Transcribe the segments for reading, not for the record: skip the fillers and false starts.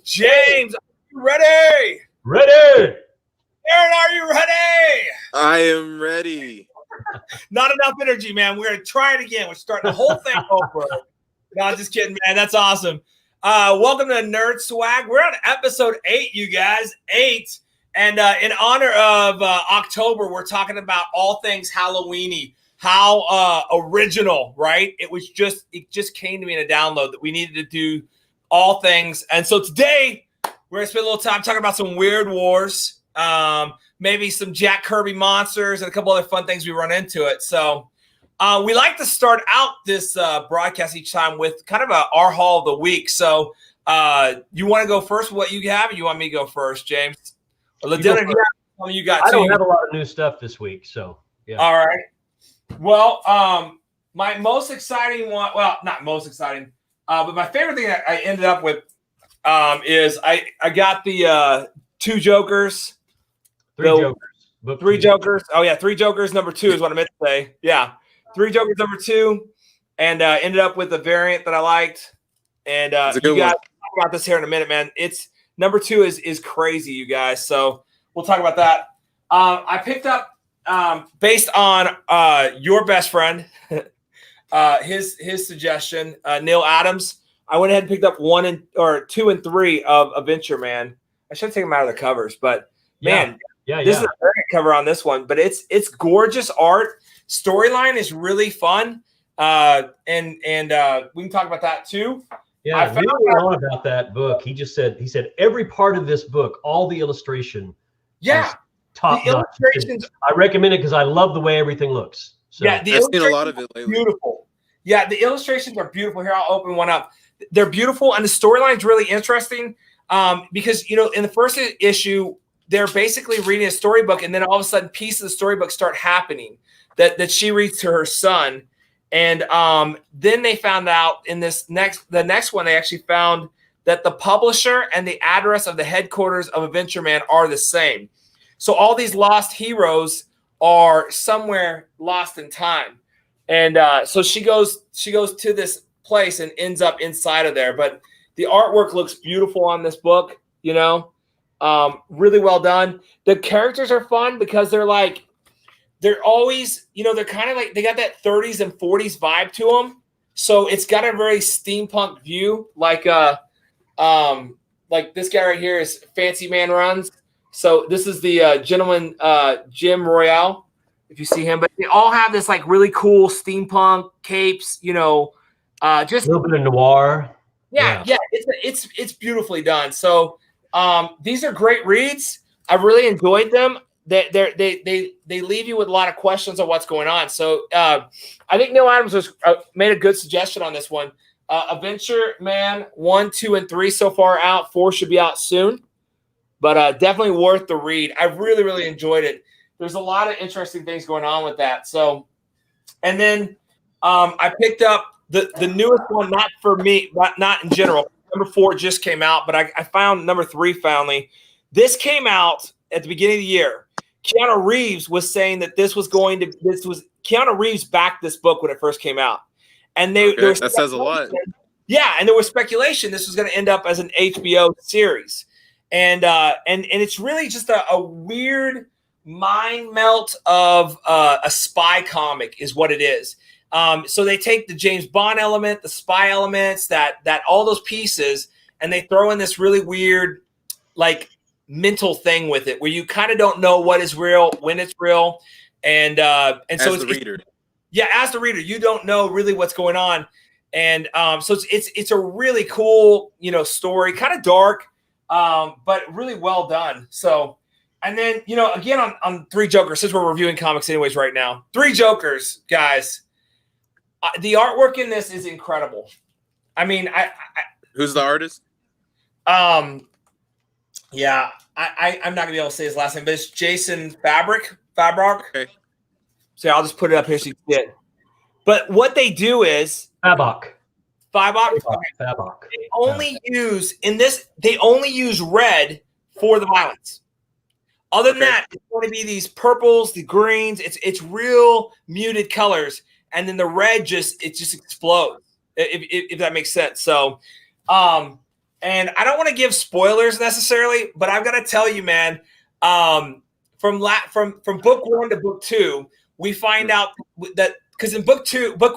James, are you ready? Ready. Aaron, are you ready? I am ready. Not enough energy, man. We're going to try it again. We're starting the whole thing over. No, I'm just kidding, man. That's awesome. Welcome to Nerd Swag. We're on episode 8, you guys. 8. And in honor of October, we're talking about all things Halloween-y. How original, right? It just came to me in a download that we needed to do all things. And so today, we're going to spend a little time talking about some weird wars, maybe some Jack Kirby monsters, and a couple other fun things we run into it. So we like to start out this broadcast each time with kind of our haul of the week. So you want to go first with what you have, or you want me to go first, James? I don't have a lot of new stuff this week, so yeah. All right. Well, my most exciting one, well, not most exciting, but my favorite thing that I ended up with is I got the 2 Jokers. Three Jokers. Oh, yeah, 3 Jokers number 2 is what I meant to say. Yeah, 3 Jokers number 2, and ended up with a variant that I liked. And you guys talk about this here in a minute, man. It's number 2 is crazy, you guys. So we'll talk about that. I picked up based on your best friend, his suggestion, Neil Adams. I went ahead and picked up 2 and 3 of AdventureMan. I should take them out of the covers, but man, this is a variant cover on this one. But it's gorgeous art. Storyline is really fun, and we can talk about that too. Yeah, I found out about that book. He said every part of this book, all the illustration, top notch. I recommend it because I love the way everything looks. So. Yeah, I've seen a lot of it lately. Beautiful. Yeah, the illustrations are beautiful. Here, I'll open one up. They're beautiful, and the storyline is really interesting because, in the first issue, they're basically reading a storybook, and then all of a sudden, pieces of the storybook start happening that she reads to her son. And then they found out in the next one, they actually found that the publisher and the address of the headquarters of AdventureMan are the same. So all these lost heroes are somewhere lost in time. And so she goes to this place and ends up inside of there. But the artwork looks beautiful on this book, really well done. The characters are fun because they're always, they're kind of like, they got that 30s and 40s vibe to them. So it's got a very steampunk view, like this guy right here is Fancy Man Runs. So this is the gentleman, Jim Royale, if you see him. But they all have this like really cool steampunk capes, just a little bit of noir. Yeah. It's beautifully done. So these are great reads. I really enjoyed them. They leave you with a lot of questions on what's going on. So I think Neil Adams made a good suggestion on this one. AdventureMan 1, 2, and 3 so far out. 4 should be out soon, but definitely worth the read. I really, really enjoyed it. There's a lot of interesting things going on with that. So, and then I picked up the newest one, not for me, but not in general. Number 4 just came out, but I found number 3 finally. This came out at the beginning of the year. Keanu Reeves was saying that Keanu Reeves backed this book when it first came out. And that says a lot. Yeah, and there was speculation this was going to end up as an HBO series. And it's really just a weird mind melt of a spy comic is what it is. So they take the James Bond element, the spy elements, that all those pieces, and they throw in this really weird, like, mental thing with it, where you kind of don't know what is real, when it's real, and so as the reader, as the reader, you don't know really what's going on, and so it's a really cool, story, kind of dark, but really well done. So, and then again on 3 Jokers, since we're reviewing comics anyways right now, 3 Jokers, guys. The artwork in this is incredible. I mean, who's the artist? Yeah, I'm not gonna be able to say his last name, but it's Jason Fabrock. Okay. So I'll just put it up here so you can see it. But what they do is Fabrock. They only use red for the violence. Other than that, it's going to be these purples, the greens. It's real muted colors, and then the red just explodes. If that makes sense. So And I don't want to give spoilers necessarily, but I've got to tell you, man, from book 1 to book 2, we find out that because in book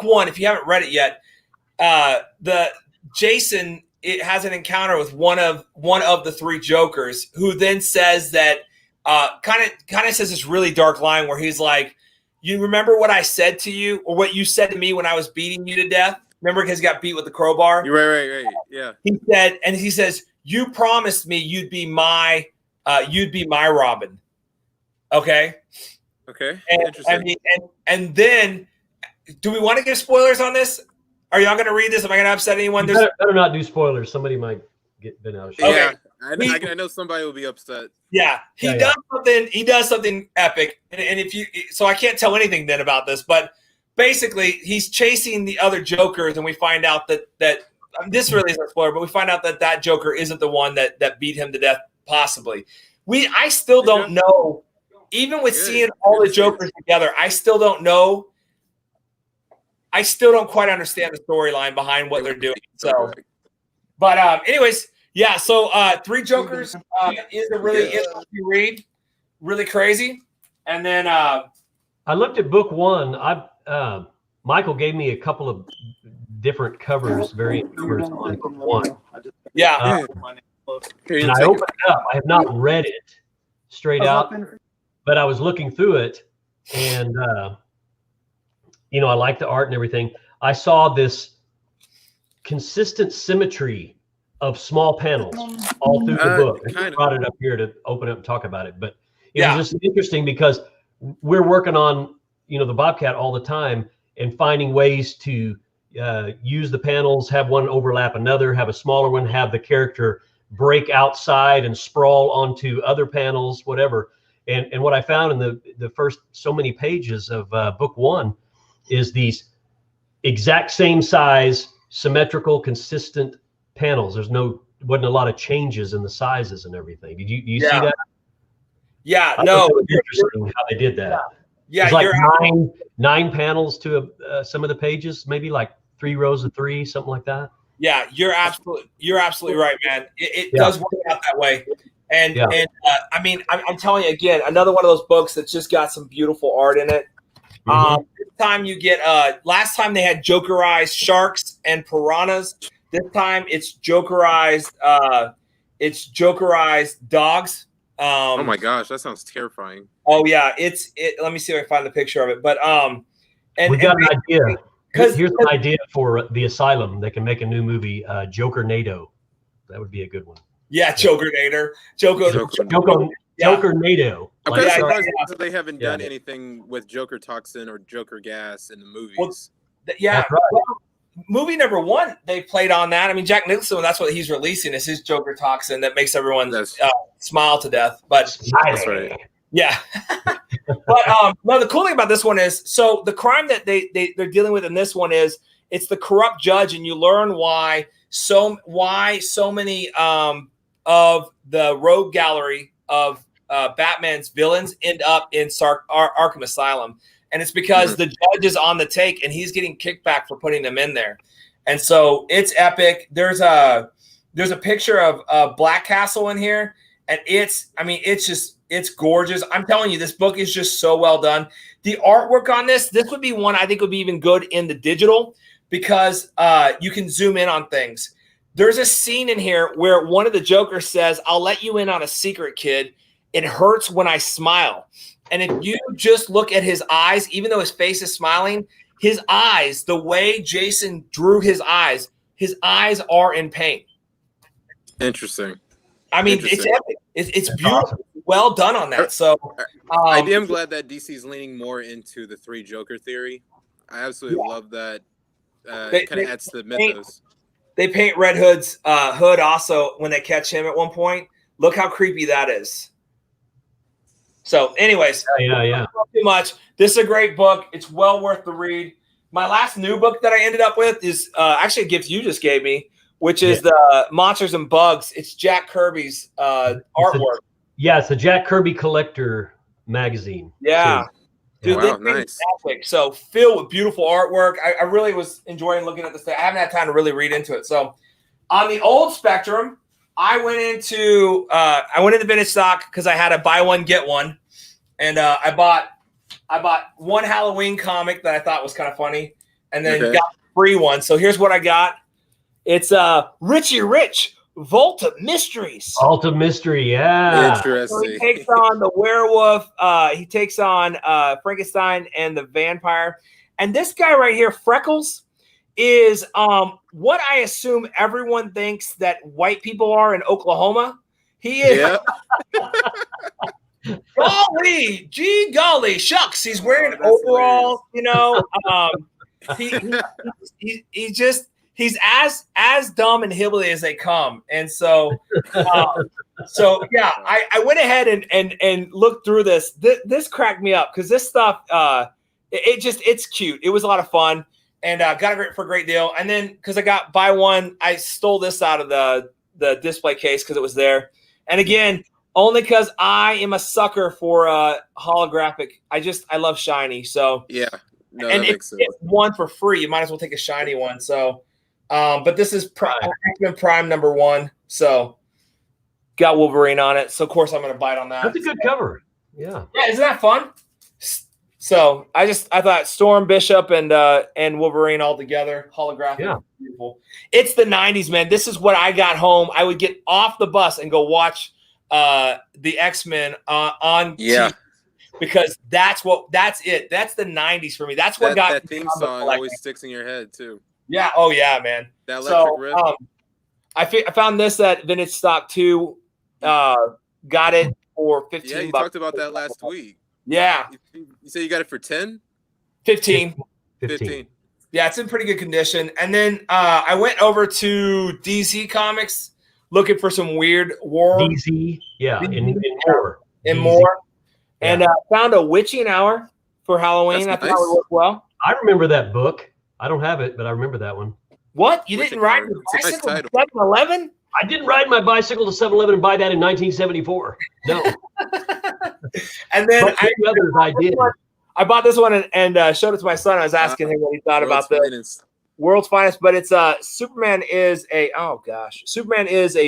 1, if you haven't read it yet, Jason has an encounter with one of the 3 Jokers, who then says that kind of says this really dark line where he's like, "You remember what I said to you, or what you said to me when I was beating you to death? Remember, because he got beat with the crowbar." You're right. Yeah. He says, "You promised me you'd be my Robin." Okay. Okay. And, Interesting. And then, do we want to give spoilers on this? Are y'all going to read this? Am I going to upset anyone? You better not do spoilers. Somebody might get bent out of shape. Yeah, okay. I know somebody will be upset. Yeah, he does something. He does something epic, and so I can't tell anything then about this. But basically, he's chasing the other Jokers, and we find out that this really isn't a spoiler, but we find out that Joker isn't the one that beat him to death. Possibly, I still don't know. Even with seeing all the Jokers together, I still don't know. I still don't quite understand the storyline behind what they're doing. So, but anyways, yeah. So 3 Jokers is a really interesting read, really crazy. And then I looked at book 1. Michael gave me a couple of different covers, variant covers on book 1. Yeah. And I opened it up. I have not read it straight out, but I was looking through it, and I like the art and everything. I saw this consistent symmetry of small panels all through the book. I brought it up here to open up and talk about it, but it was just interesting because we're working on the Bobcat all the time and finding ways to use the panels, have one overlap another, have a smaller one, have the character break outside and sprawl onto other panels, whatever. And what I found in the first so many pages of book 1 is these exact same size, symmetrical, consistent panels. Wasn't a lot of changes in the sizes and everything. Did you see that? Yeah, I thought it was interesting how they did that. Yeah, it's like nine panels to some of the pages, maybe like 3 rows of 3, something like that. Yeah, you're absolutely right, man. It does work out that way. And I mean, I'm telling you again, another one of those books that's just got some beautiful art in it. This time you get last time they had Jokerized sharks and piranhas. This time it's Jokerized dogs. Oh my gosh, that sounds terrifying. Oh yeah, let me see if I find the picture of it. But we got an idea. Here's an idea for the asylum. They can make a new movie, Jokernado. That would be a good one. Yeah, Jokernado. Jokernado. I'm kind of surprised that they haven't done anything with Joker Toxin or Joker Gas in the movies. Well, right. Well, movie number 1, they played on that. I mean, Jack Nicholson, that's what he's releasing is his Joker Toxin that makes everyone smile to death. But that's right. Yeah. But no, the cool thing about this one is, so the crime that they're dealing with in this one is it's the corrupt judge, and you learn why so many of the rogue gallery of Batman's villains end up in Arkham Asylum. And it's because the judge is on the take and he's getting kickback for putting them in there. And so it's epic. There's a picture of Black Castle in here, and it's gorgeous. I'm telling you, this book is just so well done. The artwork on this would be one I think would be even good in the digital because you can zoom in on things. There's a scene in here where one of the Jokers says, "I'll let you in on a secret, kid. It hurts when I smile." And if you just look at his eyes, even though his face is smiling, his eyes, the way Jason drew his eyes are in pain. Interesting. I mean, it's epic. It's beautiful. Awesome. Well done on that. So I am glad that DC's leaning more into the 3 Joker theory. I absolutely love that. It kind of adds to the mythos. They paint Red Hood's hood also when they catch him at one point. Look how creepy that is. So anyways, yeah. Not too much. This is a great book. It's well worth the read. My last new book that I ended up with is actually a gift you just gave me, which is the Monsters and Bugs. It's Jack Kirby's artwork. It's a Jack Kirby collector magazine. Yeah. Dude, wow, nice. So filled with beautiful artwork. I really was enjoying looking at this thing. I haven't had time to really read into it. So On the old Spectrum, I went into vintage stock because I had a buy one get one, and I bought one Halloween comic that I thought was kind of funny, and then got a free one. So here's what I got. It's Richie Rich, Vault of Mysteries. Vault of Mystery, yeah. Interesting. So he takes on the werewolf. He takes on Frankenstein and the vampire. And this guy right here, Freckles, is what I assume everyone thinks that white people are in Oklahoma. He is. Yeah. golly, shucks. He's wearing overalls, you know. He's as dumb and hillbilly as they come. And so yeah, I went ahead and looked through this. This cracked me up because this stuff it's cute. It was a lot of fun. And got it for a great deal. And then because I got buy one, I stole this out of the display case because it was there. And again, only because I am a sucker for holographic. I love shiny. So yeah, no, and that if makes you sense. get one for free, you might as well take a shiny one. So, but this is X-Men Prime #1. So got Wolverine on it. So of course I'm going to bite on that. That's a good cover. Yeah. Yeah, isn't that fun? So I thought Storm, Bishop, and Wolverine all together, holographic. Yeah. Beautiful. It's the 90s, man. This is what I got home. I would get off the bus and go watch the X-Men on TV because that's it. That's the 90s for me. That's what got that theme song always sticks in your head too. Yeah. Oh yeah, man. That electric riff. I found this at Vintage Stock too. Got it for $15. Yeah, you talked about that last week. Yeah. You said you got it for 10? 15. 15. Yeah, it's in pretty good condition. And then I went over to DC Comics looking for some weird war. DC, yeah, in more. In DC. more. Yeah. And found a Witching Hour for Halloween. That's I thought it would work well. I remember that book. I don't have it, but I remember that one. What? You didn't ride your bicycle to 7-Eleven? I didn't ride my bicycle to 7-Eleven and buy that in 1974. No. And then I did. I bought this one and showed it to my son. I was asking him what he thought about the World's Finest, but it's Superman is a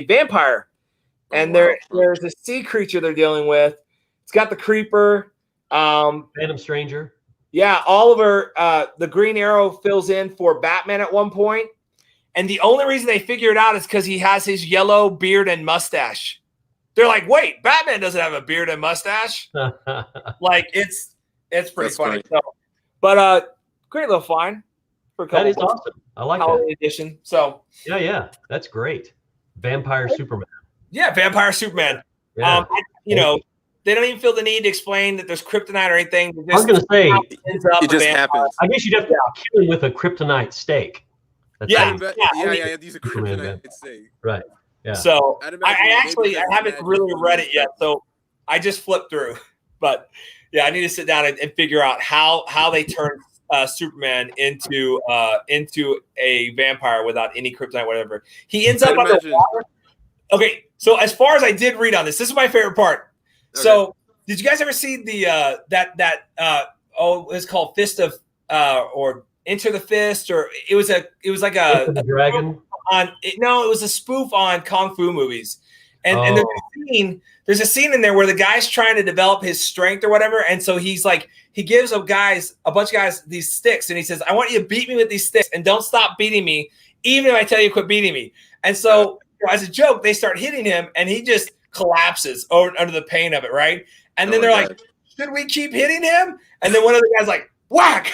vampire, and there's a sea creature they're dealing with. It's got the Creeper, Phantom Stranger. Yeah, Oliver, the Green Arrow fills in for Batman at one point, and the only reason they figure it out is because he has his yellow beard and mustache. They're like, wait, Batman doesn't have a beard and mustache. Like it's pretty funny. So, but great little find for a couple. That is awesome. I like Holiday that edition. So yeah, that's great. Vampire Superman. Yeah, Vampire Superman. Yeah. They don't even feel the need to explain that there's kryptonite or anything. I was going to say it just happens. I guess you'd have to kill him with a kryptonite stake. You have to use a kryptonite stake. Right. Yeah. So I haven't really read it yet, so I just flipped through. But yeah, I need to sit down and figure out how they turn Superman into a vampire without any kryptonite, whatever. He ends up under water. Okay, so as far as I did read on this is my favorite part. Okay. So did you guys ever see the it's called Fist of or Enter the Fist, or it was like a dragon. It was a spoof on kung fu movies, and there's a scene in there where the guy's trying to develop his strength or whatever, and so he gives a bunch of guys these sticks, and he says, "I want you to beat me with these sticks, and don't stop beating me, even if I tell you to quit beating me." And so as a joke, they start hitting him, and he just collapses under the pain of it, right? And then they're like, "Should we keep hitting him?" And then one of the guys like, "Whack!"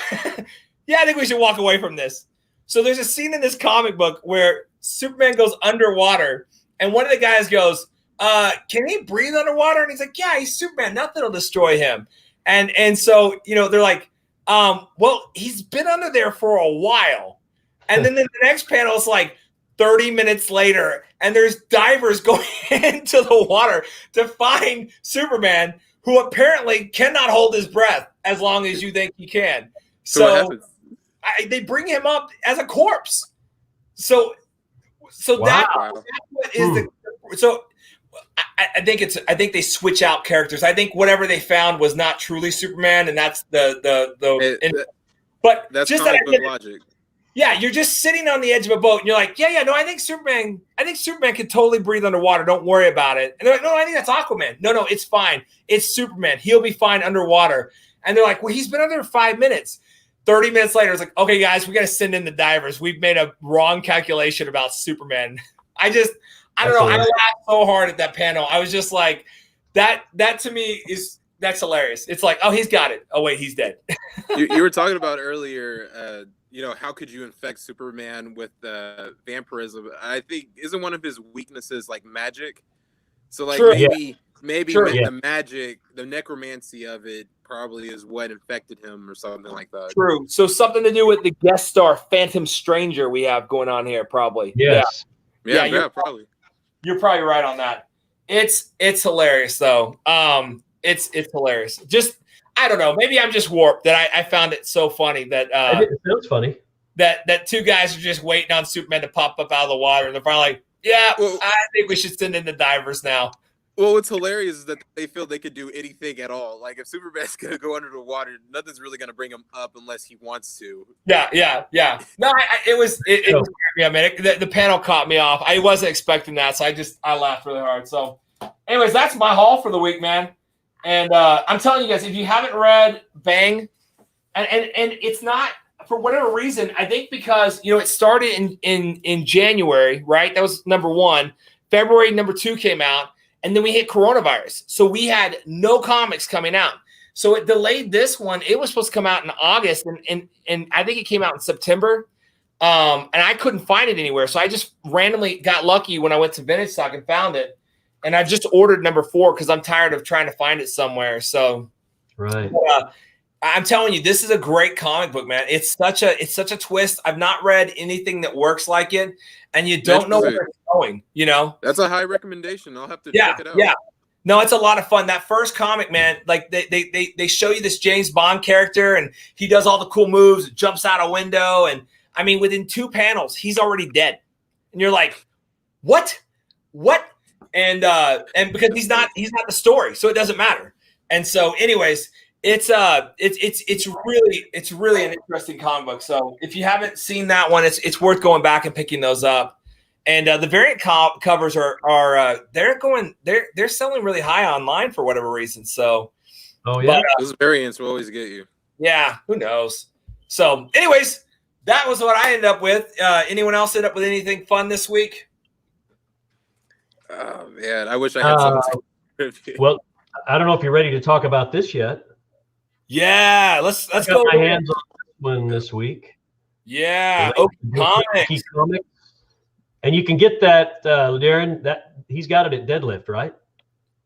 Yeah, I think we should walk away from this. So there's a scene in this comic book where Superman goes underwater, and one of the guys goes, "Can he breathe underwater?" And he's like, "Yeah, he's Superman. Nothing will destroy him." And so they're like, "Well, he's been under there for a while." And then the next panel is like 30 minutes later, and there's divers going into the water to find Superman, who apparently cannot hold his breath as long as you think he can. So they bring him up as a corpse. So wow. That's what is so I think they switch out characters. I think whatever they found was not truly Superman, and that's but that's just comic book logic. Yeah, you're just sitting on the edge of a boat, and you're like, no, I think Superman can totally breathe underwater. Don't worry about it. And they're like, no, I think that's Aquaman. No, it's fine. It's Superman. He'll be fine underwater. And they're like, well, he's been under 5 minutes. 30 minutes later, it's like, okay, guys, we got to send in the divers. We've made a wrong calculation about Superman. I don't know. I laughed so hard at that panel. I was just like, that to me that's hilarious. It's like, oh, he's got it. Oh, wait, he's dead. You were talking about earlier, how could you infect Superman with vampirism? I think isn't one of his weaknesses like magic? So like maybe the magic, the necromancy of it probably is what infected him or something like that. True. So something to do with the guest star Phantom Stranger we have going on here, probably. Yes. Yeah, probably. You're probably right on that. It's hilarious though. It's hilarious. Just I don't know. Maybe I'm just warped that I found it so funny that it sounds funny. That two guys are just waiting on Superman to pop up out of the water, and they're finally like, yeah, well, I think we should send in the divers now. Well, what's hilarious is that they feel they could do anything at all. Like if Superman's gonna go under the water, nothing's really gonna bring him up unless he wants to. Yeah. No, it was the panel caught me off. I wasn't expecting that, so I laughed really hard. So, anyways, that's my haul for the week, man. And I'm telling you guys, if you haven't read Bang, and it's not for whatever reason, I think because it started in January, right? That was number 1. February number 2 came out. And then we hit coronavirus. So we had no comics coming out. So it delayed this one. It was supposed to come out in August. And I think it came out in September. And I couldn't find it anywhere. So I just randomly got lucky when I went to Vintage Stock and found it. And I just ordered number 4 because I'm tired of trying to find it somewhere. So right. I'm telling you, this is a great comic book, man. It's such a twist. I've not read anything that works like it. And you don't know where it's going, That's a high recommendation. I'll have to check it out. Yeah. No, it's a lot of fun. That first comic, man, like they show you this James Bond character and he does all the cool moves, jumps out a window. And I mean, within 2 panels, he's already dead. And you're like, what? And because he's not the story, so it doesn't matter. And so anyways, it's really an interesting comic book. So if you haven't seen that one, it's worth going back and picking those up. And the variant covers are they're selling really high online for whatever reason. So those variants will always get you. Yeah, who knows? So anyways, that was what I ended up with. Anyone else end up with anything fun this week? Oh man, I wish I had something. Well, I don't know if you're ready to talk about this yet. Yeah, let's go. My hands on this one this week. Yeah, Comics. And you can get that, Darren. That he's got it at Deadlift, right?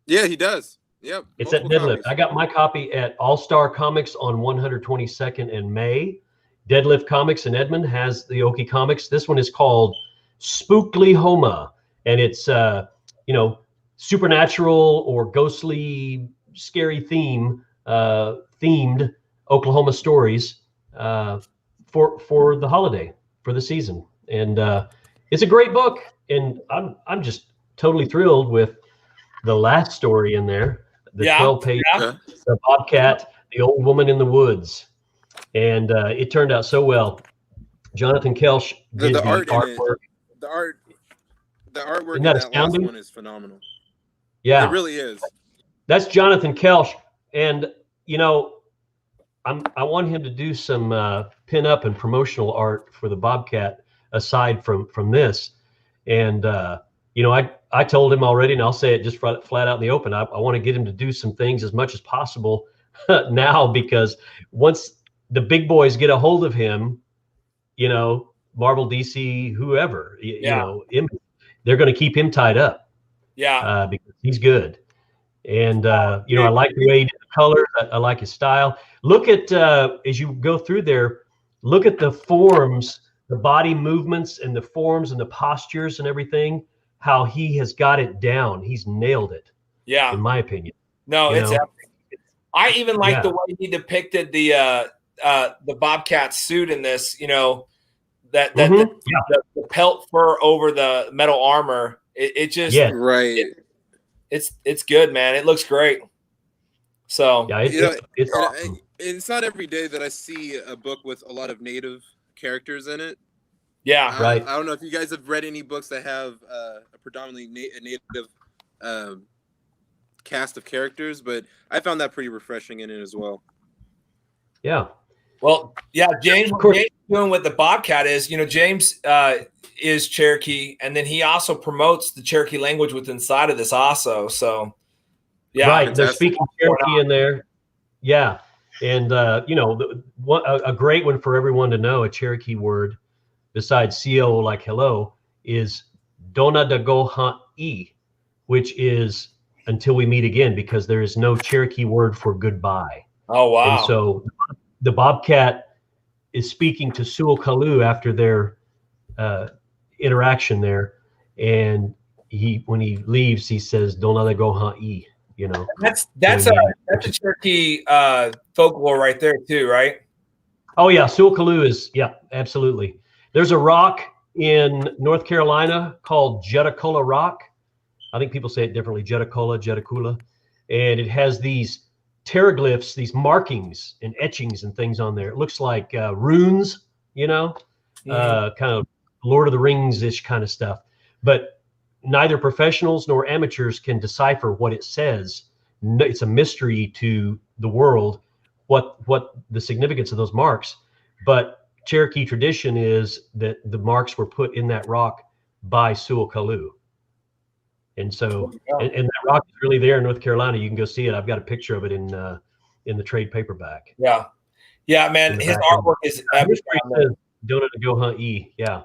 Yeah, he does. Yep, it's at Deadlift. I got my copy at All Star Comics on 122nd and May. Deadlift Comics in Edmond has the Okie Comics. This one is called Spookly Homa, and it's supernatural or ghostly, scary themed Oklahoma stories for the holiday, for the season. And it's a great book. And I'm just totally thrilled with the last story in there, the 12-page, the Bobcat, the old woman in the woods. And it turned out so well. Jonathan Kelsch did the artwork. The artwork in that last one is phenomenal. Yeah. It really is. That's Jonathan Kelsch. And I want him to do some pin-up and promotional art for the Bobcat aside from this. And I told him already, and I'll say it just flat out in the open. I want to get him to do some things as much as possible now, because once the big boys get a hold of him, Marvel, DC, whoever, they're going to keep him tied up. Yeah, because he's good. And I like the way he did the colors. I like his style. Look at as you go through there, look at the forms, the body movements, and the forms and the postures and everything. How he has got it down. He's nailed it. Yeah, in my opinion. No, it's epic. I even like the way he depicted the Bobcat suit in this. The pelt fur over the metal armor. It just right. It's good, man. It looks great. So it's awesome. It's not every day that I see a book with a lot of native characters in it. Yeah, right. I don't know if you guys have read any books that have a predominantly native cast of characters, but I found that pretty refreshing in it as well. Yeah. Well, yeah, James, what James is doing with the Bobcat is, James is Cherokee, and then he also promotes the Cherokee language within inside of this also. So, yeah. Right. They're speaking Cherokee in there. Yeah. And, a great one for everyone to know, a Cherokee word besides CO, like hello, is Dona da go hunt e, which is until we meet again, because there is no Cherokee word for goodbye. Oh, wow. And so the Bobcat is speaking to Suokalu after their interaction there, and when he leaves, he says "Dona le go ha e." That's a Cherokee folklore right there too, right? Oh yeah, Suokalu is absolutely. There's a rock in North Carolina called Jetacola Rock. I think people say it differently, Jetakula, and it has these pteroglyphs, these markings and etchings and things on there. It looks like runes, kind of Lord of the Rings-ish kind of stuff. But neither professionals nor amateurs can decipher what it says. It's a mystery to the world what the significance of those marks. But Cherokee tradition is that the marks were put in that rock by Suokalu. And so, and that rock is really there in North Carolina. You can go see it. I've got a picture of it in the trade paperback. Yeah, man. His artwork is Donut to go hunt e. Yeah,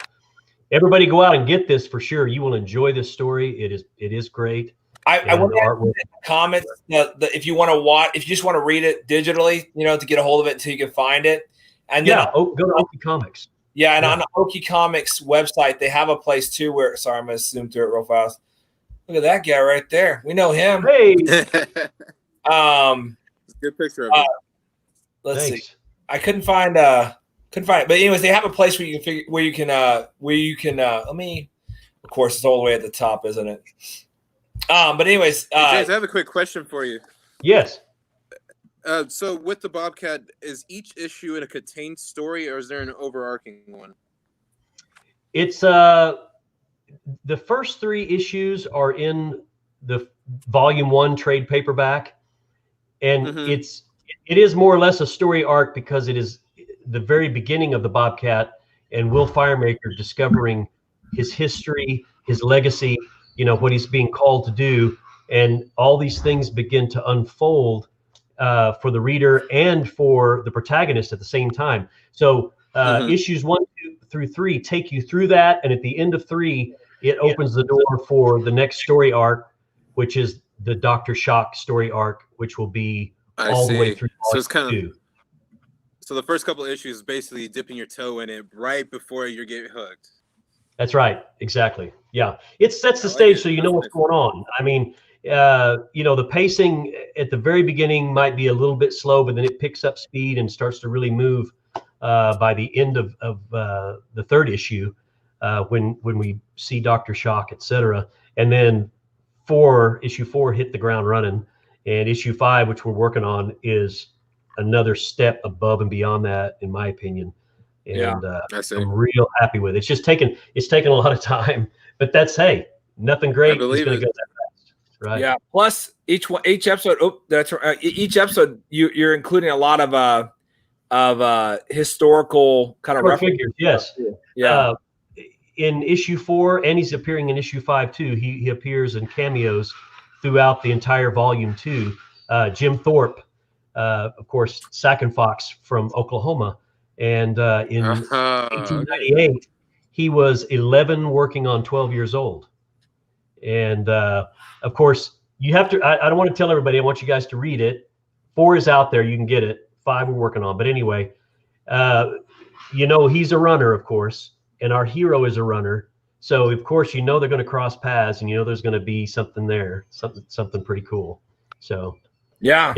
everybody go out and get this for sure. You will enjoy this story. It is great. I want to add in the comments if you want to watch, if you just want to read it digitally, to get a hold of it until you can find it. And then go to Okie Comics. Yeah, and on the Okie Comics website, they have a place too where. Sorry, I'm gonna zoom through it real fast. Look at that guy right there. We know him. Hey. Good picture of him. Let's see. I couldn't find it. But anyways, they have a place where you can let me. Of course, it's all the way at the top, isn't it? But anyways, James, I have a quick question for you. Yes. So with the Bobcat, is each issue in a contained story, or is there an overarching one? It's the first 3 issues are in the volume 1 trade paperback, and it is more or less a story arc because it is the very beginning of the Bobcat and Will Firemaker discovering his history, his legacy, what he's being called to do, and all these things begin to unfold for the reader and for the protagonist at the same time. So issues 1, 2 through 3 take you through that, and at the end of 3, it opens the door for the next story arc, which is the Dr. Shock story arc, which will be all the way through. So it's kind of. So the first couple of issues is basically dipping your toe in it right before you get hooked. That's right. Exactly. Yeah. It sets the stage so you know what's going on. I mean, the pacing at the very beginning might be a little bit slow, but then it picks up speed and starts to really move by the end of the 3rd issue when we see Dr. Shock, etc. And then issue 4 hit the ground running, and issue 5, which we're working on, is another step above and beyond that, in my opinion. And I'm real happy with it. It's taken a lot of time, but nothing great is going to go that fast, right? Yeah. Plus each episode. Oh, that's right. Each episode you're including a lot of historical kind of figures. Yes. Yeah. In issue 4, and he's appearing in issue 5 too. He appears in cameos throughout the entire volume 2. Jim Thorpe, of course, Sack and Fox from Oklahoma. And in 1898, he was 11 working on 12 years old. And of course, you have to, I don't want to tell everybody, I want you guys to read it. 4 is out there, you can get it. 5 we're working on. But anyway, he's a runner, of course, and our hero is a runner. So of course, they're going to cross paths, and there's going to be something there, something pretty cool. So yeah.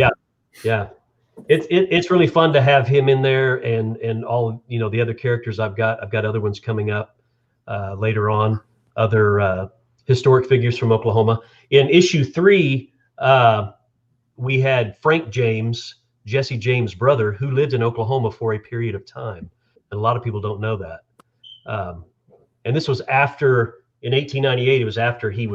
It's really fun to have him in there, and all the other characters I've got other ones coming up later on, other historic figures from Oklahoma. In issue 3, we had Frank James, Jesse James' brother, who lived in Oklahoma for a period of time. And a lot of people don't know that. And this was after, in 1898, it was after he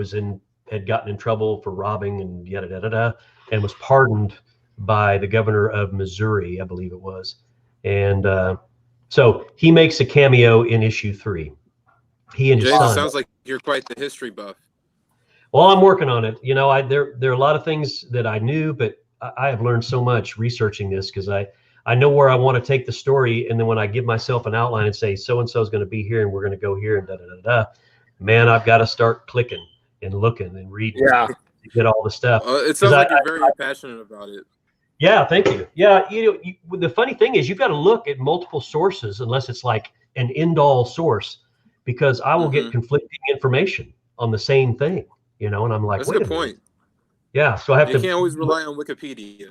had gotten in trouble for robbing and yada, yada, yada, and was pardoned by the governor of Missouri, I believe it was. And so he makes a cameo in issue 3. He and his son. Sounds like you're quite the history buff. Well, I'm working on it. You know, there are a lot of things that I knew, but I have learned so much researching this, because I know where I want to take the story. And then when I give myself an outline and say, so-and-so is going to be here and we're going to go here and da-da-da-da, man, I've got to start clicking and looking and reading to get all the stuff. It sounds like you're very passionate about it. Yeah, thank you. Yeah, the funny thing is you've got to look at multiple sources unless it's like an end-all source, because I will get conflicting information on the same thing, and I'm like, that's a good point. Yeah, so I have to. You can't always rely on Wikipedia.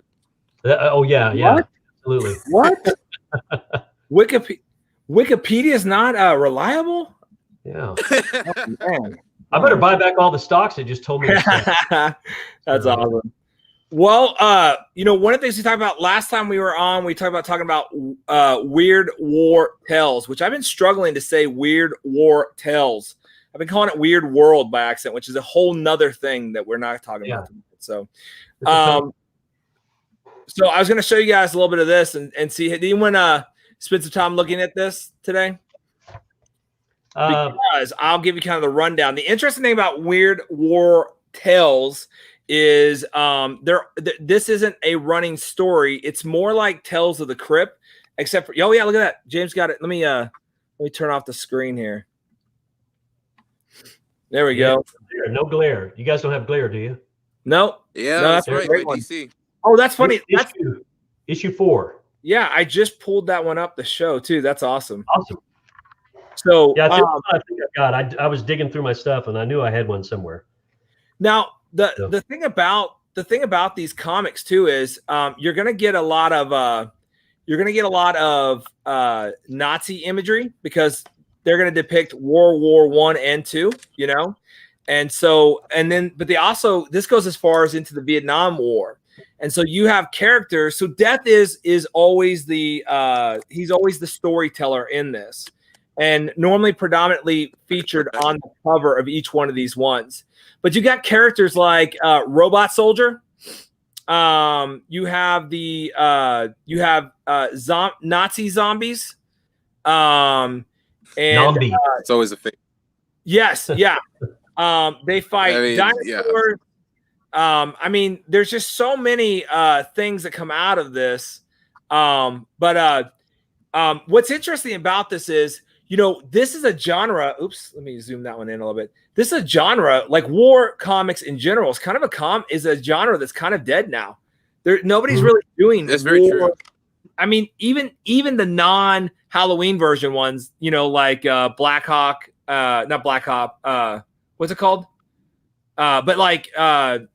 Oh yeah, What? Absolutely. What? Wikipedia is not reliable? Yeah. Oh, man. I better buy back all the stocks that just told me. That's awesome. Well, one of the things we talked about last time we were on, we talked about Weird War Tales, which I've been struggling to say Weird War Tales. I've been calling it Weird World by accident, which is a whole nother thing that we're not talking about tonight. So, so I was going to show you guys a little bit of this and see. Did anyone spend some time looking at this today? Because I'll give you kind of the rundown. The interesting thing about Weird War Tales is this isn't a running story. It's more like Tales of the Crypt, except for look at that. James got it. Let me turn off the screen here. There we go. No glare. You guys don't have glare, do you? No. Yeah, no, that's right. DC. Oh, that's funny. That's issue 4. Yeah, I just pulled that one up the show too. That's awesome. Awesome. So yeah, I think I got. I was digging through my stuff and I knew I had one somewhere. Now the thing about these comics too is you're gonna get a lot of Nazi imagery, because they're gonna depict World War I and II, and so but they also, this goes as far as into the Vietnam War. And so you have characters. So Death is always he's always the storyteller in this, and normally predominantly featured on the cover of each one of these ones. But you got characters like Robot Soldier. You have Nazi zombies. And it's always a thing. Yes, yeah. They fight dinosaurs. Yeah. There's just so many things that come out of this. But what's interesting about this is, this is a genre. Oops, let me zoom that one in a little bit. This is a genre, like war comics in general, is kind of is a genre that's kind of dead now. Nobody's really doing. That's very true. Even the non-Halloween version ones, like Black Hawk, not Black Hawk. What's it called? But like Our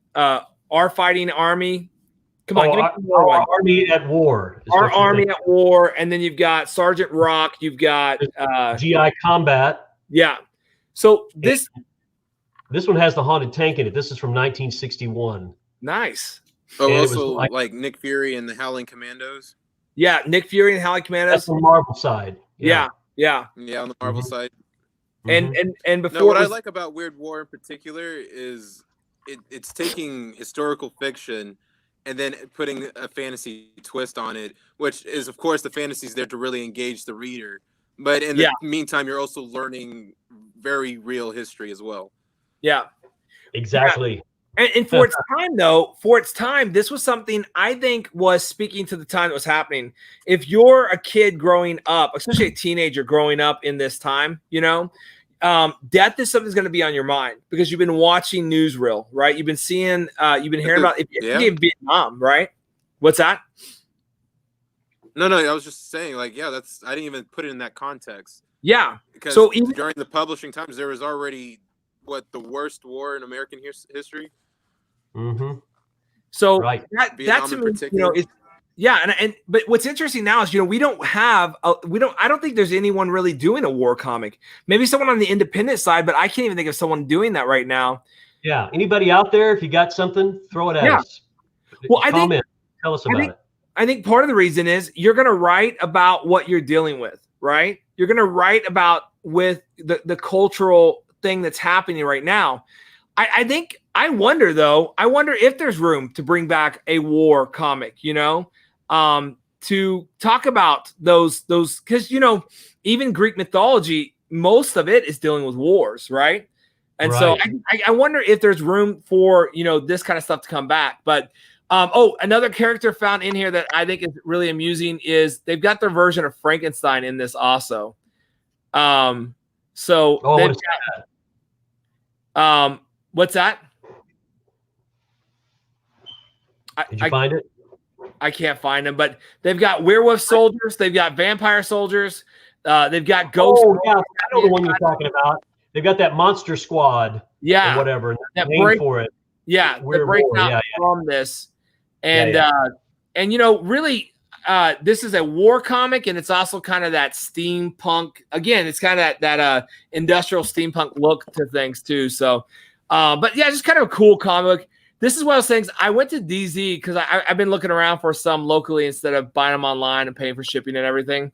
Fighting Army. Come on, our Army at War. Our Army at War, and then you've got Sergeant Rock. You've got GI Combat. Yeah. So this one has the haunted tank in it. This is from 1961. Nice. Oh, also like Nick Fury and the Howling Commandos. Yeah, Nick Fury and the Howling Commandos. That's the Marvel side. Yeah. Yeah, on the Marvel side. And before, what I like about Weird War in particular is it's taking historical fiction and then putting a fantasy twist on it, which is, of course, the fantasy's there to really engage the reader. But in the meantime, you're also learning very real history as well. Yeah, exactly. Yeah. And for its time, this was something I think was speaking to the time that was happening. If you're a kid growing up, especially a teenager growing up in this time, death is something that's going to be on your mind, because you've been watching newsreel, right? You've been seeing, you've been hearing about Vietnam, right? What's that? No, I was just saying, I didn't even put it in that context. Yeah. Because even during the publishing times, there was already the worst war in American history. Mm-hmm. So right. that to me, but what's interesting now is, we don't have, I don't think there's anyone really doing a war comic. Maybe someone on the independent side, but I can't even think of someone doing that right now. Yeah. Anybody out there, if you got something, throw it at us. Well, tell us about it. I think part of the reason is you're going to write about what you're dealing with. right? You're going to write about with the cultural thing that's happening right now. I wonder if there's room to bring back a war comic, to talk about those, because, even Greek mythology, most of it is dealing with wars, right? And so I wonder if there's room for, this kind of stuff to come back. But, another character found in here that I think is really amusing is they've got their version of Frankenstein in this also. What's that? Did you find it? I can't find them, but they've got werewolf soldiers, they've got vampire soldiers, they've got ghosts. Oh yeah, I know the one you're talking about. They've got that monster squad, or whatever. That name for it. Yeah, that breaks out from this, and really, this is a war comic, and it's also kind of that steampunk. Again, it's kind of that industrial steampunk look to things too. So, but yeah, just kind of a cool comic. This is one of those things. I went to DZ because I've been looking around for some locally instead of buying them online and paying for shipping and everything.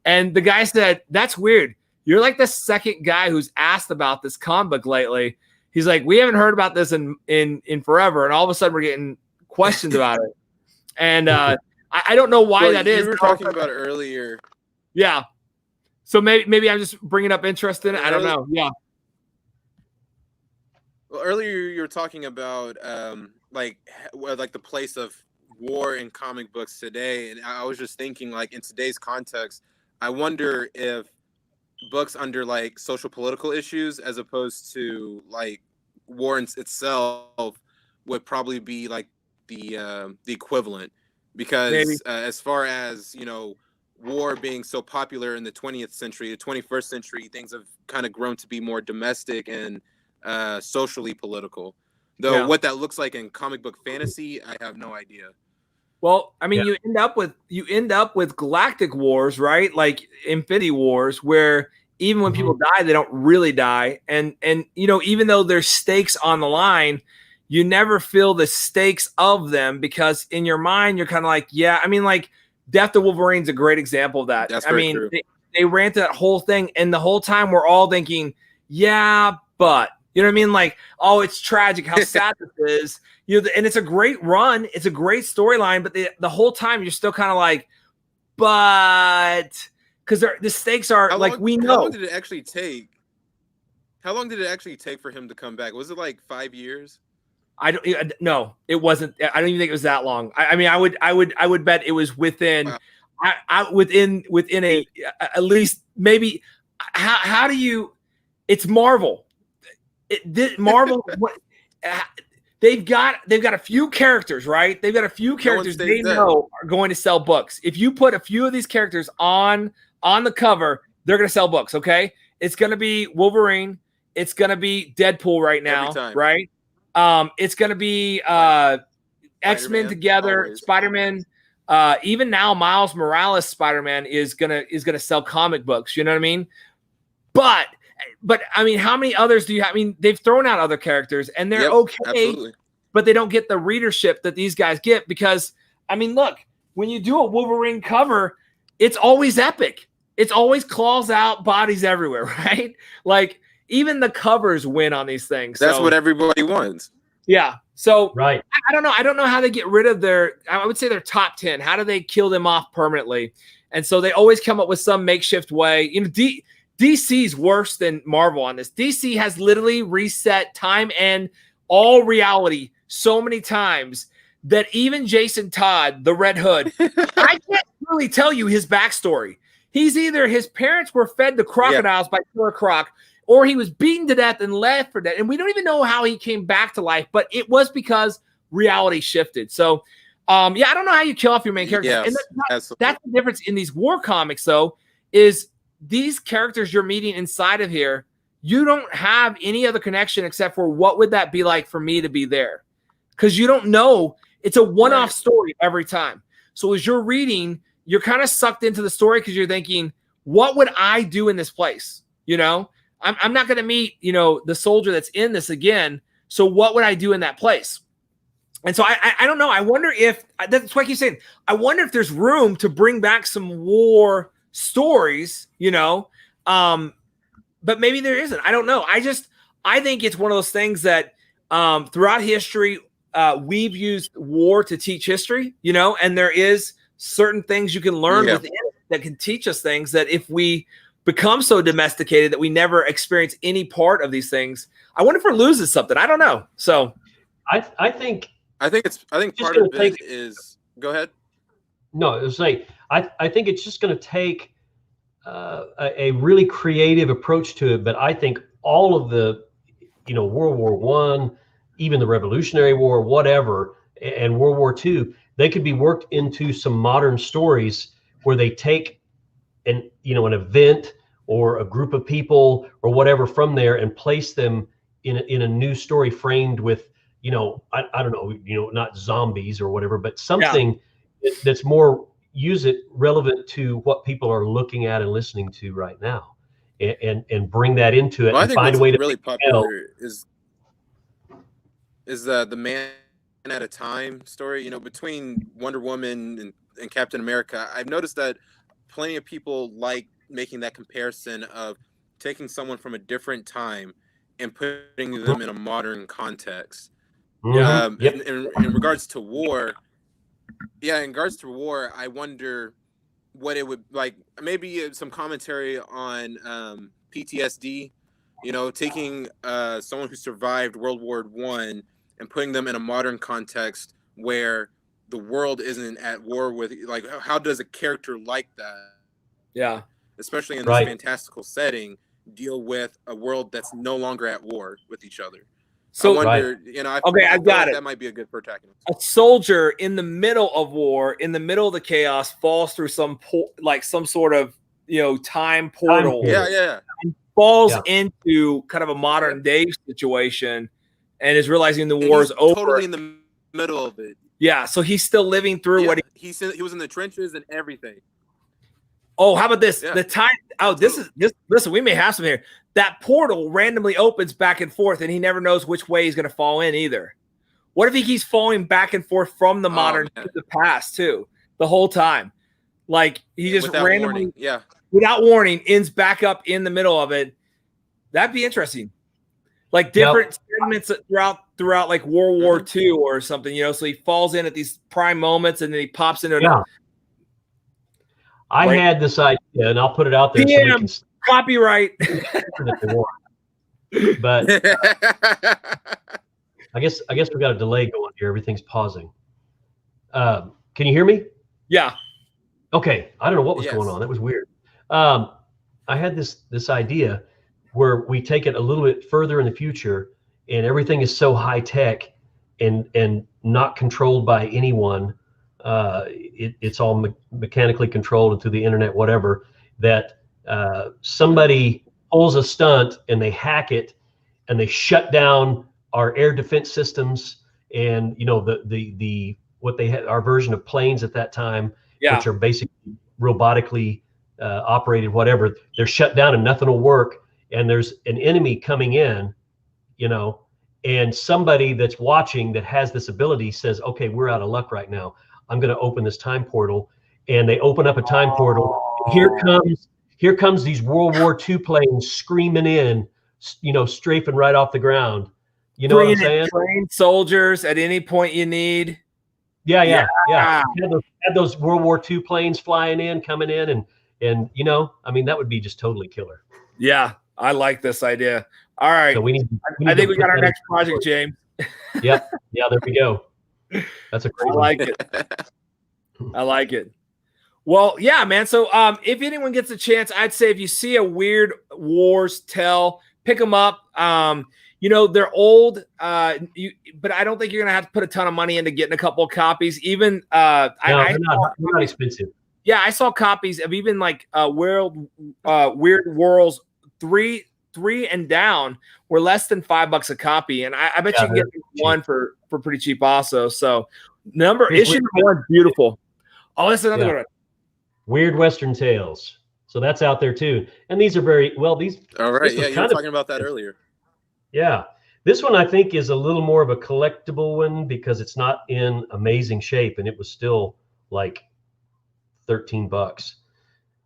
And the guy said, "That's weird. You're like the second guy who's asked about this comic book lately." He's like, "We haven't heard about this in forever, and all of a sudden we're getting questions about it." And I don't know why that is. You were talking about it earlier. Yeah. So maybe I'm just bringing up interest in it. I don't know. Yeah. Well, earlier you were talking about like the place of war in comic books today, and I was just thinking, like, in today's context, I wonder if books under like social political issues as opposed to like war itself would probably be like the equivalent, because as far as war being so popular in the 20th century, the 21st century, things have kind of grown to be more domestic and socially political. Though what that looks like in comic book fantasy, I have no idea. Well, I mean, you end up with galactic wars, right? Like Infinity Wars, where even when people die, they don't really die, and even though there's stakes on the line, you never feel the stakes of them, because in your mind you're kind of like, yeah. I mean, like Death to Wolverine's a great example of that. That's very true. They ran to that whole thing, and the whole time we're all thinking, yeah, but. You know what I mean? Like, oh, it's tragic how sad this is. And it's a great run. It's a great storyline, but the whole time you're still kind of like, but because the stakes are we know. How long did it actually take? How long did it actually take for him to come back? Was it like 5 years? No, it wasn't. I don't even think it was that long. I mean, I would bet it was within, within a at least maybe. How do you? It's Marvel. Marvel, they've got a few characters, right? They've got a few characters they know are going to sell books. If you put a few of these characters on the cover, they're going to sell books. Okay, it's going to be Wolverine. It's going to be Deadpool right now, right? It's going to be X-Men together, always. Spider-Man. Even now, Miles Morales Spider-Man is gonna sell comic books. You know what I mean? But I mean, how many others do you have? I mean, they've thrown out other characters, and they're okay, absolutely. But they don't get the readership that these guys get, because, I mean, look, when you do a Wolverine cover, it's always epic. It's always claws out, bodies everywhere, right? Like, even the covers win on these things. That's what everybody wants. Yeah. So right. I don't know. I don't know how they get rid of I would say their top 10. How do they kill them off permanently? And so they always come up with some makeshift way. DC's worse than Marvel on this. DC has literally reset time and all reality so many times that even Jason Todd, the Red Hood, I can't really tell you his backstory. He's either his parents were fed to crocodiles by Killer Croc, or he was beaten to death and left for dead. And we don't even know how he came back to life, but it was because reality shifted. So, I don't know how you kill off your main character. Yes, and that's the difference in these war comics, though, is these characters you're meeting inside of here, you don't have any other connection except for what would that be like for me to be there? Because you don't know. It's a one-off story every time. So as you're reading, you're kind of sucked into the story because you're thinking, what would I do in this place? I'm not going to meet, the soldier that's in this again. So what would I do in that place? And so I don't know. I wonder if, that's why I keep saying, I wonder if there's room to bring back some war stories, you know, but maybe there isn't. I don't know. I think it's one of those things that throughout history, we've used war to teach history, you know, and there is certain things you can learn within it that can teach us things that if we become so domesticated that we never experience any part of these things, I wonder if we're losing something. I don't know. So I think part of it is, go ahead. No, it was like, I think it's just going to take a really creative approach to it. But I think all of the, you know, World War I, even the Revolutionary War, whatever, and World War II, they could be worked into some modern stories where they take an event or a group of people or whatever from there and place them in a new story framed with, you know, I don't know, you know, not zombies or whatever, but something that's more relevant to what people are looking at and listening to right now, and bring that into it. Well, and I think find a way to really popular is the Man at a Time story. You know, between Wonder Woman and Captain America, I've noticed that plenty of people like making that comparison of taking someone from a different time and putting them in a modern context. In regards to war, I wonder what it would like. Maybe some commentary on PTSD. You know, taking someone who survived World War I and putting them in a modern context where the world isn't at war with. Like, how does a character like that? Yeah. Especially in this fantastical setting, deal with a world that's no longer at war with each other. So I wonder, you know, I got it. That might be a good protagonist. A soldier in the middle of war, in the middle of the chaos, falls through some sort of, you know, time portal. And falls into kind of a modern day situation, and is realizing the war is over. Totally in the middle of it. Yeah, so he's still living through what he was in the trenches and everything. Oh, how about this? The time. Oh, this. Listen, we may have some here. That portal randomly opens back and forth, and he never knows which way he's going to fall in either. What if he keeps falling back and forth from the modern to the past too, the whole time? Like he just randomly, without warning, ends back up in the middle of it. That'd be interesting. Like different segments throughout like World War II or something, you know. So he falls in at these prime moments, and then he pops into another. I had this idea, and I'll put it out there. PM, so copyright. But I guess we got a delay going here. Everything's pausing. Can you hear me? Yeah. Okay. I don't know what was going on. That was weird. I had this idea where we take it a little bit further in the future, and everything is so high tech and not controlled by anyone. It's all mechanically controlled and through the internet, whatever, that somebody pulls a stunt and they hack it and they shut down our air defense systems and, you know, the what they had, our version of planes at that time, which are basically robotically operated, whatever. They're shut down and nothing will work. And there's an enemy coming in, you know, and somebody that's watching that has this ability says, okay, we're out of luck right now. I'm going to open this time portal, and they open up a time portal. Here comes these World War II planes screaming in, you know, strafing right off the ground. You know what I'm saying? Trained soldiers at any point you need. Yeah. Had those World War II planes flying in, coming in, and you know, I mean, that would be just totally killer. Yeah, I like this idea. All right, so I think we got our next project, James. Yeah, there we go. That's a great one. I like it. Well, yeah, man. So if anyone gets a chance, I'd say if you see a Weird Wars tell, pick them up. You know, they're old, but I don't think you're going to have to put a ton of money into getting a couple of copies. Even they're not expensive. Yeah, I saw copies of even like Weird Worlds 3 and down were less than $5 a copy, and I bet you can get one for pretty cheap also. So issue number 1, beautiful. Oh, that's another one. Weird Western Tales. So that's out there too. And these are very well. These. All right. Yeah, you were talking about that earlier. Yeah, this one I think is a little more of a collectible one because it's not in amazing shape, and it was still like $13.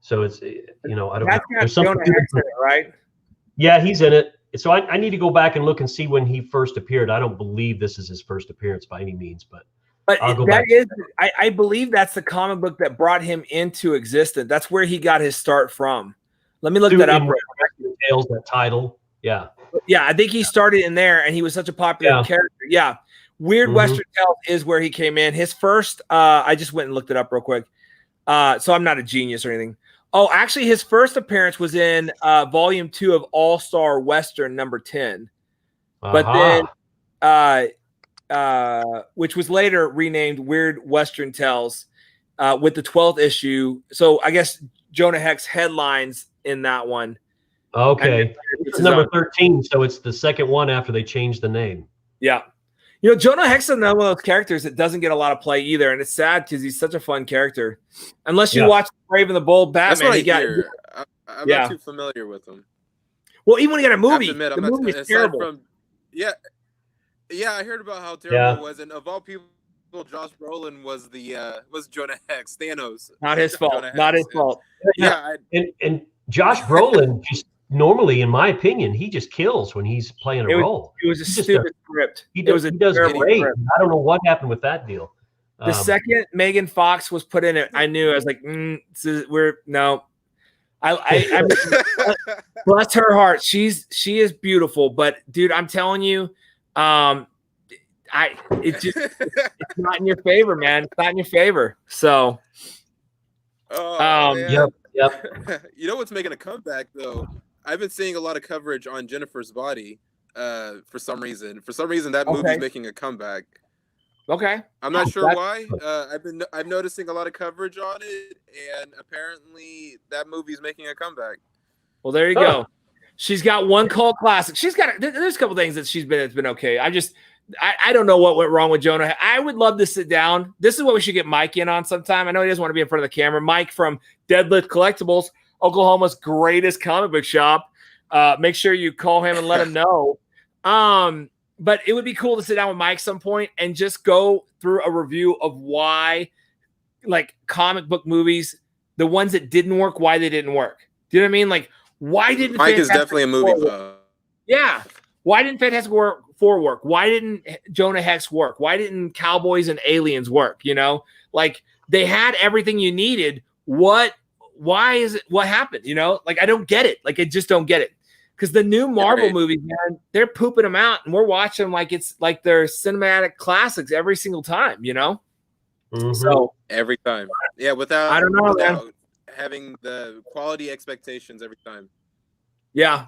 So it's, I don't know. That's got There's something Jonah Hex in it, right? Yeah, he's in it. So I need to go back and look and see when he first appeared. I don't believe this is his first appearance by any means, but I'll go back. I believe that's the comic book that brought him into existence. That's where he got his start from. Let me look that up. Tales, that title. Yeah. Yeah, I think he started in there, and he was such a popular character. Yeah. Weird Western Tales is where he came in. His first, I just went and looked it up real quick. So I'm not a genius or anything. Oh, actually, his first appearance was in Volume 2 of All-Star Western number 10. But then, which was later renamed Weird Western Tales with the 12th issue. So I guess Jonah Hex headlines in that one. Okay. It's number 13, so it's the second one after they changed the name. Yeah. Jonah Hex is another one of those characters that doesn't get a lot of play either, and it's sad because he's such a fun character. Unless you watch Brave and the Bold Batman. That's what I hear. I'm not too familiar with him. Well, even when he got a movie, the movie is terrible. Yeah, I heard about how terrible it was, and of all people, Josh Brolin was Jonah Hex, Thanos. Not his fault. Not his fault. Yeah, and Josh Brolin just normally, in my opinion, he just kills when he's playing a role. It was a stupid script. He does great. Script. I don't know what happened with that deal. The second Megan Fox was put in it, I knew. I was like, bless her heart. She is beautiful, but dude, I'm telling you, it's not in your favor, man. It's not in your favor. So, yep. You know what's making a comeback though? I've been seeing a lot of coverage on Jennifer's Body for some reason. For some reason, that movie's making a comeback. Okay. I'm not sure why. I'm noticing a lot of coverage on it, and apparently that movie's making a comeback. Well, there you go. She's got one cult classic. There's a couple things that it's been okay. I don't know what went wrong with Jonah. I would love to sit down. This is what we should get Mike in on sometime. I know he doesn't want to be in front of the camera. Mike from Deadlift Collectibles, Oklahoma's greatest comic book shop. Make sure you call him and let him know. But it would be cool to sit down with Mike some point and just go through a review of why, like, comic book movies, the ones that didn't work, why they didn't work. Do you know what I mean? Like, why didn't Mike is definitely a movie buff. Yeah. Why didn't Fantastic Four work? Why didn't Jonah Hex work? Why didn't Cowboys and Aliens work? Like, they had everything you needed. Why is it? What happened? Like, I don't get it. Like, I just don't get it. Because the new Marvel movies, man, they're pooping them out, and we're watching them like it's like they're cinematic classics every single time, So every time, without having the quality expectations every time. Yeah,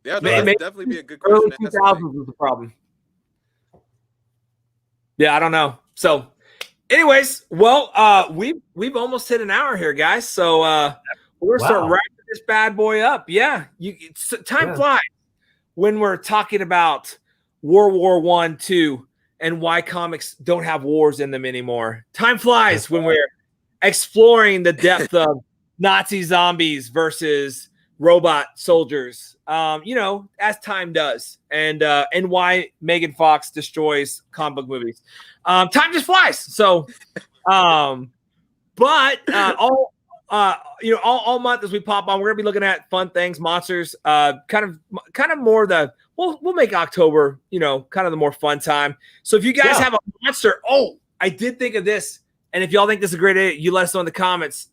that'd definitely be a good question. Early 2000s was the problem. Yeah, I don't know. So, anyways, well, we've almost hit an hour here, guys. So we're gonna start wrapping this bad boy up. Yeah, time flies when we're talking about World War I, II, and why comics don't have wars in them anymore. Time flies when we're exploring the depth of Nazi zombies versus robot soldiers. As time does, and why Megan Fox destroys comic book movies. Time just flies. So, but all month as we pop on, we're gonna be looking at fun things, monsters. Kind of more we'll make October, kind of the more fun time. So if you guys have a monster, I did think of this, and if y'all think this is a great idea, you let us know in the comments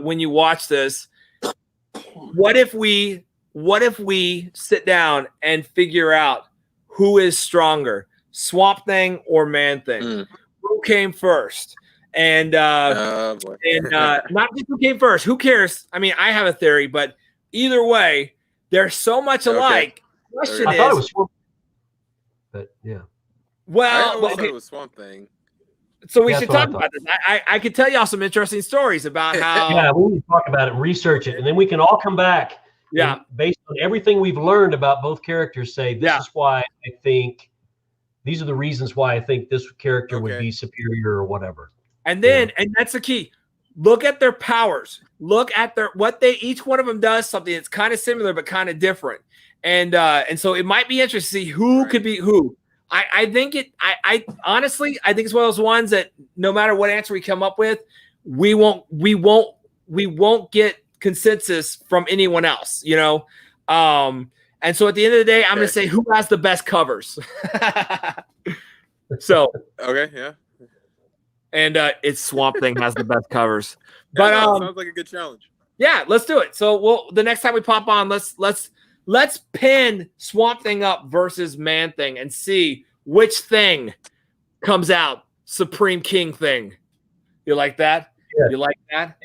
when you watch this. What if we sit down and figure out who is stronger, Swamp Thing or Man Thing? Who came first? And not just who came first. Who cares? I mean, I have a theory, but either way, they're so much alike. Question I thought it was Swamp, but yeah. Well, I thought it was Swamp Thing. So we should talk about this. I could tell y'all some interesting stories about how. We need to talk about it and research it, and then we can all come back. Yeah. Based on everything we've learned about both characters, say this is why I think. These are the reasons why I think this character would be superior or whatever. And then, and that's the key. Look at their powers. Look at each one of them does something that's kind of similar but kind of different. And so it might be interesting to see who could be who. I honestly think it's one of those ones that no matter what answer we come up with, we won't get consensus from anyone else, you know. And so at the end of the day, I'm going to say who has the best covers. So okay, yeah. And it's Swamp Thing has the best covers. But sounds like a good challenge. Yeah, let's do it. So the next time we pop on, let's pin Swamp Thing up versus Man Thing and see which thing comes out Supreme King Thing. You like that? Yeah. You like that?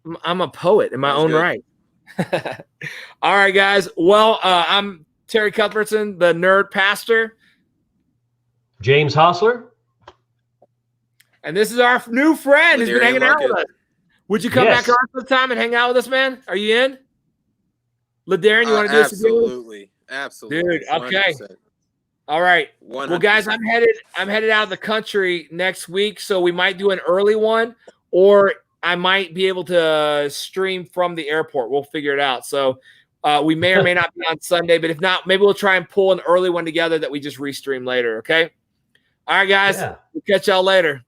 Yeah. I'm a poet in my own right. All right, guys. Well, I'm Terry Cuthbertson, the nerd pastor. James Hostler. And this is our new friend who's been hanging out with us. Would you come back on sometime and hang out with us, man? Are you in? LaDarren, you want to do this again? Absolutely. Dude, okay. 100%. All right. 100%. Well, guys, I'm headed out of the country next week, so we might do an early one, or I might be able to stream from the airport. We'll figure it out. So we may or may not be on Sunday, but if not, maybe we'll try and pull an early one together that we just restream later, okay? All right, guys. Yeah. We'll catch y'all later.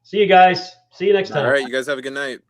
See you guys. See you next time. All right. You guys have a good night.